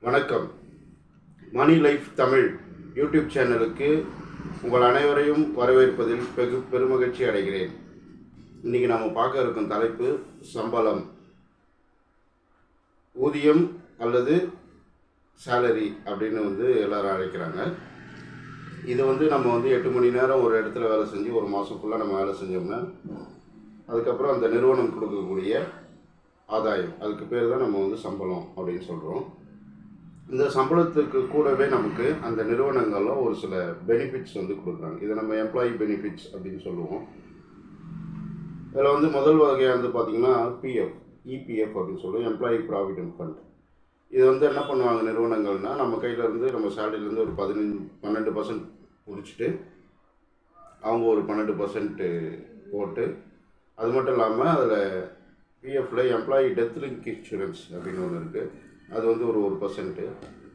வணக்கம். மணி life Tamil YouTube சேனலுக்கு உங்கள் அனைவரையும் வரவேற்பதில் பெருமகிழ்ச்சி அடைகிறேன். இன்றைக்கி நாம் பார்க்க இருக்கும் தலைப்பு சம்பளம், ஊதியம் அல்லது சேலரி அப்படின்னு எல்லாரும் அழைக்கிறாங்க. இது நம்ம 8 மணி நேரம் ஒரு இடத்துல வேலை செஞ்சு ஒரு மாதம் ஃபுல்லாக நம்ம வேலை செஞ்சோம்னா அதுக்கப்புறம் அந்த நிறுவனம் கொடுக்கக்கூடிய ஆதாயம், அதுக்கு பேர் தான் நம்ம சம்பளம் அப்படின்னு சொல்கிறோம். இந்த சம்பளத்துக்கு கூடவே நமக்கு அந்த நிறுவனங்களில் ஒரு சில பெனிஃபிட்ஸ் கொடுக்குறாங்க. இதை நம்ம எம்ப்ளாயி பெனிஃபிட்ஸ் அப்படின்னு சொல்லுவோம். இதில் முதல் வகையாக பார்த்திங்கன்னா இபிஎஃப் அப்படின்னு சொல்லுவோம், எம்ப்ளாயி ப்ராவிடென்ட் ஃபண்ட். இது என்ன பண்ணுவாங்க நிறுவனங்கள்னால், நம்ம கையிலேருந்து நம்ம சேலரியிலேருந்து ஒரு 12% முடிச்சுட்டு அவங்க ஒரு 12% போட்டு, அது மட்டும் இல்லாமல் அதில் பிஎஃப்பில் எம்ப்ளாயி டெத் லிங்க் இன்சூரன்ஸ் அப்படின்னு ஒன்று இருக்குது. அது ஒரு 1%.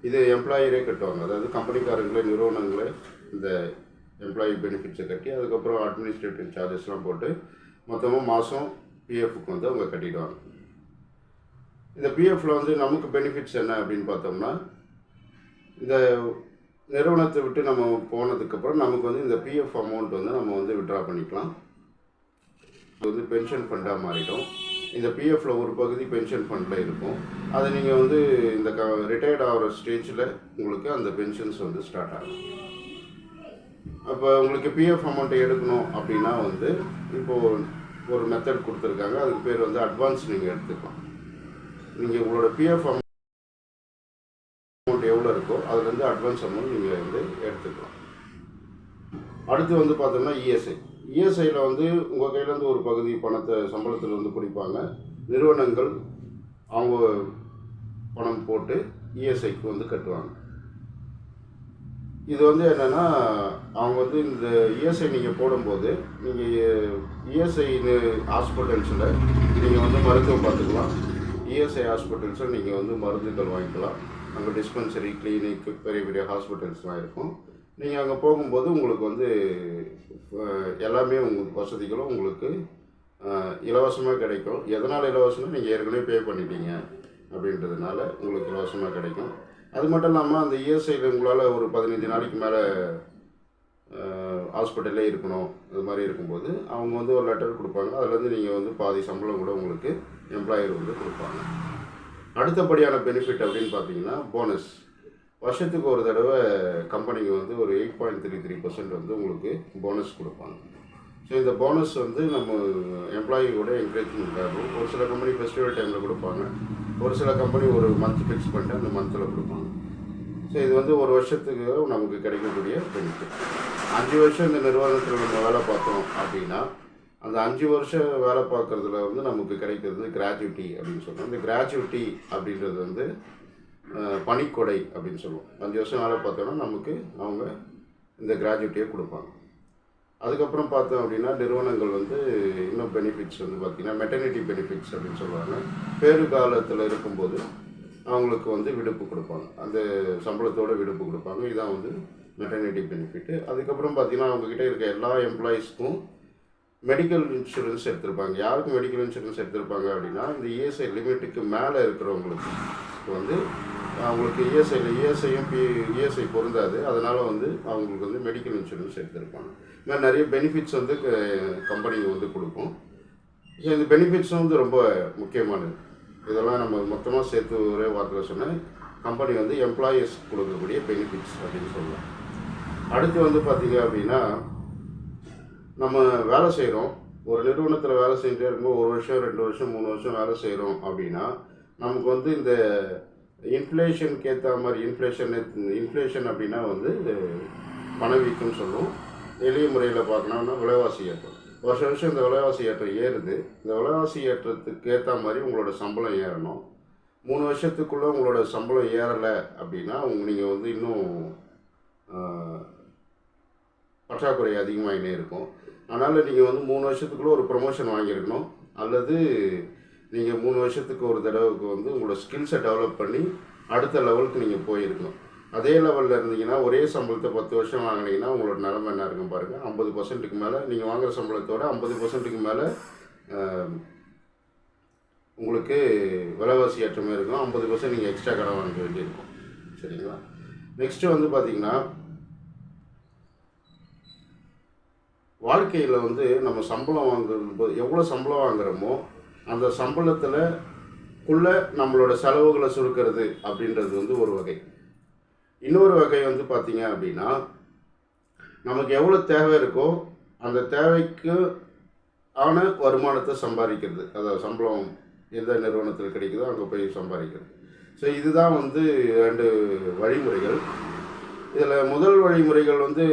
இது எம்ப்ளாயரே கட்டுவாங்க. அதாவது கம்பெனிக்காரங்களே நிறுவனங்களே இந்த எம்ப்ளாயி பெனிஃபிட்ஸை கட்டி அதுக்கப்புறம் அட்மினிஸ்ட்ரேட்டிவ் சார்ஜஸ்லாம் போட்டு மொத்தமாக மாதம் பிஎஃப்க்கு அவங்க கட்டிடுவாங்க. இந்த பிஎஃப்பில் நமக்கு பெனிஃபிட்ஸ் என்ன அப்படின்னு பார்த்தோம்னா, இந்த நிறுவனத்தை விட்டு நம்ம போனதுக்கப்புறம் நமக்கு இந்த பிஎஃப் அமௌண்ட் நம்ம விட்ரா பண்ணிக்கலாம். இது பென்ஷன் ஃபண்டாக மாறிடும். இந்த பிஎஃப்பில் ஒரு பகுதி பென்ஷன் ஃபண்டில் இருக்கும். அதை நீங்கள் இந்த ரிட்டையர்ட் ஆகிற ஸ்டேஜில் உங்களுக்கு அந்த பென்ஷன்ஸ் ஸ்டார்ட் ஆகும். அப்போ உங்களுக்கு பிஎஃப் அமௌண்ட்டை எடுக்கணும் அப்படின்னா இப்போது ஒரு மெத்தட் கொடுத்துருக்காங்க. அதுக்கு பேர் அட்வான்ஸ் நீங்கள் எடுத்துக்கலாம். நீங்கள் உங்களோட பிஎஃப் அமௌண்ட் எவ்வளோ இருக்கோ அதுலேருந்து அட்வான்ஸ் அமௌண்ட் நீங்கள் எடுத்துக்கலாம். அடுத்து பார்த்தோம்னா இஎஸ்ஐயில் உங்கள் கையிலேருந்து ஒரு பகுதி பணத்தை சம்பளத்தில் பிடிப்பாங்க. நிறுவனங்கள் அவங்க பணம் போட்டு இஎஸ்ஐக்கு கட்டுவாங்க. இது என்னென்னா, அவங்க இந்த இஎஸ்ஐ நீங்கள் போடும்போது நீங்கள் இஎஸ்ஐ ஹாஸ்பிட்டல்ஸில் நீங்கள் மருத்துவம் பார்த்துக்கலாம். இஎஸ்ஐ ஹாஸ்பிட்டல்ஸில் நீங்கள் மருந்துகள் வாங்கிக்கலாம். அங்கே டிஸ்பென்சரி, கிளினிக், பெரிய பெரிய ஹாஸ்பிட்டல்ஸ்லாம் இருக்கும். நீங்கள் அங்கே போகும்போது உங்களுக்கு எல்லாமே உங்களுக்கு வசதிகளும் உங்களுக்கு இலவசமாக கிடைக்கும். எதனால் இலவசம்னா, நீங்கள் ஏற்கனவே பே பண்ணிட்டீங்க அப்படின்றதுனால உங்களுக்கு இலவசமாக கிடைக்கும். அது மட்டும் இல்லாமல் அந்த இஎஸ்ஐயில் உங்களால் ஒரு 15 நாளைக்கு மேலே ஹாஸ்பிட்டல்லே இருக்கணும். அது மாதிரி இருக்கும்போது அவங்க ஒரு லெட்டர் கொடுப்பாங்க. அதுலேருந்து நீங்கள் பாதி சம்பளம் கூட உங்களுக்கு எம்ப்ளாயர் கொடுப்பாங்க. அடுத்தபடியான பெனிஃபிட் அப்படின்னு பார்த்தீங்கன்னா போனஸ். வருஷத்துக்கு ஒரு தடவை கம்பெனிக்கு ஒரு 8.33% உங்களுக்கு போனஸ் கொடுப்பாங்க. ஸோ இந்த போனஸ் நம்ம எம்ப்ளாயியோட என்கரேஜ்மெண்ட் ஆகும். ஒரு சில கம்பெனி ஃபெஸ்டிவல் டைமில் கொடுப்பாங்க. ஒரு சில கம்பெனி ஒரு மந்த் ஃபிக்ஸ் பண்ணிட்டு அந்த மந்தில் கொடுப்பாங்க. ஸோ இது ஒரு வருஷத்துக்கு நமக்கு கிடைக்கக்கூடிய பெனிஃபிட். 5 வருஷம் இந்த நிறுவனத்தில் நம்ம வேலை பார்த்தோம் அப்படின்னா அந்த 5 வருஷம் வேலை பார்க்குறதுல நமக்கு கிடைக்கிறது கிராஜுவிட்டி அப்படின்னு சொல்லுவோம். இந்த கிராஜுவிட்டி அப்படின்றது பணிக்கொடை அப்படின்னு சொல்லுவோம். 5 வருஷம் வேலை பார்த்தோன்னா நமக்கு அவங்க இந்த கிராஜுவிட்டியை கொடுப்பாங்க. அதுக்கப்புறம் பார்த்தோம் அப்படின்னா நிறுவனங்கள் இன்னும் பெனிஃபிட்ஸ் பார்த்திங்கன்னா மெட்டர்னிட்டி பெனிஃபிட்ஸ் அப்படின்னு சொல்லுவாங்க. பேறு காலத்தில் இருக்கும்போது அவங்களுக்கு விடுப்பு கொடுப்பாங்க. அந்த சம்பளத்தோடு விடுப்பு கொடுப்பாங்க. இதான் மெட்டர்னிட்டி பெனிஃபிட்டு. அதுக்கப்புறம் பார்த்திங்கன்னா அவங்கக்கிட்ட இருக்க எல்லா எம்ப்ளாயீஸ்க்கும் மெடிக்கல் இன்சூரன்ஸ் எடுத்திருப்பாங்க. யாருக்கு மெடிக்கல் இன்சூரன்ஸ் எடுத்திருப்பாங்க அப்படின்னா, இந்த இஎஸ்ஐ லிமிட்டுக்கு மேலே இருக்கிறவங்களுக்கு அவங்களுக்கு இஎஸ்ஐயும் இஎஸ்ஐ பொருந்தாது. அதனால் அவங்களுக்கு மெடிக்கல் இன்சூரன்ஸ் எடுத்திருப்பாங்க. இந்த மாதிரி நிறைய பெனிஃபிட்ஸ் கம்பெனி கொடுக்கும். ஸோ இந்த பெனிஃபிட்ஸும் ரொம்ப முக்கியமானது. இதெல்லாம் நம்ம மொத்தமாக சேர்த்து ஒரே வார்த்தையில் சொன்னால் கம்பெனி எம்ப்ளாயீஸ் கொடுக்கக்கூடிய பெனிஃபிட்ஸ் அப்படின்னு சொல்லலாம். அடுத்து பார்த்திங்க அப்படின்னா, நம்ம வேலை செய்கிறோம். ஒரு நிறுவனத்தில் வேலை செஞ்சுட்டே இருக்கும்போது 1 வருஷம் 2 வருஷம் 3 வருஷம் வேலை செய்கிறோம் அப்படின்னா நமக்கு இந்த இன்ஃப்ளேஷனுக்கு ஏற்ற மாதிரி இன்ஃப்ளேஷன் அப்படின்னா பணவீக்கம்னு சொல்லுவோம். எளிய முறையில் பார்க்கணும்னா விலைவாசி ஏற்றம். வருஷம் இந்த விலைவாசி ஏற்றம் ஏறுது. இந்த விலைவாசி ஏற்றத்துக்கு ஏற்ற மாதிரி உங்களோட சம்பளம் ஏறணும். 3 வருஷத்துக்குள்ளே உங்களோட சம்பளம் ஏறலை அப்படின்னா நீங்கள் இன்னும் பற்றாக்குறை அதிகமாகினே இருக்கும். அதனால் நீங்கள் 3 வருஷத்துக்குள்ளே ஒரு ப்ரொமோஷன் வாங்கியிருக்கணும். அல்லது நீங்கள் 3 வருஷத்துக்கு ஒரு தடவைக்கு உங்களோட ஸ்கில்ஸை டெவலப் பண்ணி அடுத்த லெவலுக்கு நீங்கள் போயிருக்கணும். அதே லெவலில் இருந்தீங்கன்னா ஒரே சம்பளத்தை 10 வருஷம் வாங்கினீங்கன்னா உங்களோட நிலைமை என்ன இருக்கும் பாருங்கள். 50%க்கு மேலே நீங்கள் வாங்குகிற சம்பளத்தோட 50%க்கு மேலே உங்களுக்கு விலைவாசி ஏற்றமே இருக்கும். 50% நீங்கள் எக்ஸ்ட்ரா கடன் வாங்க வேண்டியிருக்கும். சரிங்களா? நெக்ஸ்ட்டு வந்து பார்த்திங்கன்னா, வாழ்க்கையில் வந்து நம்ம சம்பளம் வாங்கும்போது எவ்வளோ சம்பளம் வாங்குகிறோமோ அந்த சம்பளத்தில் நம்மளோட செலவுகளை சுருக்கிறது அப்படின்றது வந்து ஒரு வகை. இன்னொரு வகை வந்து பார்த்திங்க அப்படின்னா, நமக்கு எவ்வளோ தேவை இருக்கோ அந்த தேவைக்கு ஆன வருமானத்தை சம்பாதிக்கிறது. அதாவது சம்பளம் எந்த நிறுவனத்தில் கிடைக்குதோ அங்கே போய் சம்பாதிக்கிறது. ஸோ இதுதான் வந்து 2 வழிமுறைகள். இதில் முதல் வழிமுறைகள் வந்து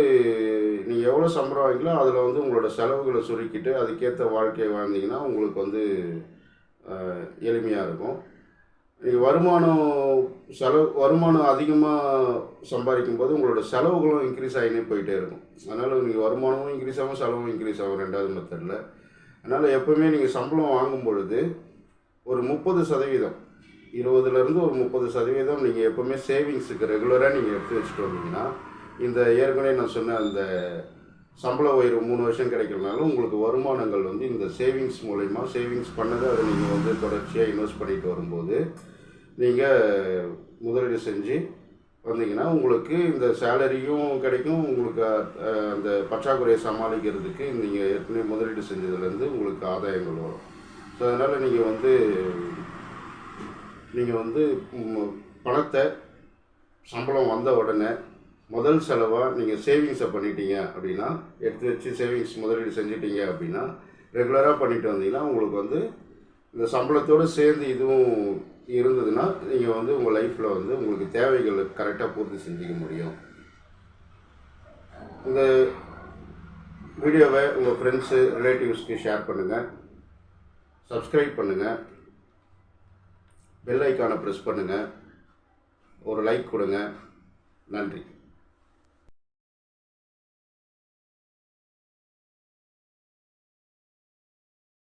நீங்கள் எவ்வளோ சம்பளம் வாங்கிங்களோ அதில் வந்து உங்களோட செலவுகளை சுருக்கிட்டு அதுக்கேற்ற வாழ்க்கையை வாழ்ந்தீங்கன்னா உங்களுக்கு வந்து எளிமையாக இருக்கும். நீங்கள் வருமானம் அதிகமாக சம்பாதிக்கும் போது உங்களோட செலவுகளும் இன்க்ரீஸ் ஆகினே போயிட்டே இருக்கும். அதனால் நீங்கள் வருமானமும் இன்க்ரீஸ் ஆகும், செலவும் இன்க்ரீஸ் ஆகும் 2வது மெத்தடில். அதனால் எப்போவுமே நீங்கள் சம்பளம் வாங்கும் பொழுது ஒரு 30%, 20லேருந்து ஒரு 30% நீங்கள் எப்போவுமே சேவிங்ஸுக்கு ரெகுலராக நீங்கள் எடுத்து வச்சுட்டு வந்தீங்கன்னா, இந்த ஏற்கனவே நான் சொன்ன அந்த சம்பள உயர்வு 3 வருஷம் கிடைக்கிறதுனால உங்களுக்கு வருமானங்கள் வந்து இந்த சேவிங்ஸ் மூலயமா சேவிங்ஸ் பண்ணதை அதை நீங்கள் வந்து தொடர்ச்சியாக இன்வெஸ்ட் பண்ணிட்டு வரும்போது நீங்கள் முதலீடு செஞ்சு வந்தீங்கன்னா உங்களுக்கு இந்த சேலரியும் கிடைக்கும். உங்களுக்கு அந்த பற்றாக்குறையை சமாளிக்கிறதுக்கு நீங்கள் ஏற்கனவே முதலீடு செஞ்சதுலேருந்து உங்களுக்கு ஆதாயங்கள் வரும். ஸோ அதனால் நீங்கள் வந்து பணத்தை சம்பளம் வந்த உடனே முதல் செலவாக நீங்கள் சேவிங்ஸை பண்ணிட்டீங்க அப்படின்னா, எடுத்து வச்சு சேவிங்ஸ் முதலீடு செஞ்சிட்டீங்க அப்படின்னா, ரெகுலராக பண்ணிட்டு வந்தீங்கன்னா உங்களுக்கு வந்து இந்த சம்பளத்தோடு சேர்ந்து இதுவும் இருந்ததுன்னா நீங்கள் வந்து உங்கள் லைஃப்பில் வந்து உங்களுக்கு தேவைகளை கரெக்டாக பூர்த்தி செஞ்சுக்க முடியும். இந்த வீடியோவை உங்கள் ஃப்ரெண்ட்ஸு, ரிலேட்டிவ்ஸ்க்கு ஷேர் பண்ணுங்கள், சப்ஸ்கிரைப் பண்ணுங்கள், பெல் ஐக்கானை ப்ரெஸ் பண்ணுங்கள், ஒரு லைக் கொடுங்க. நன்றி.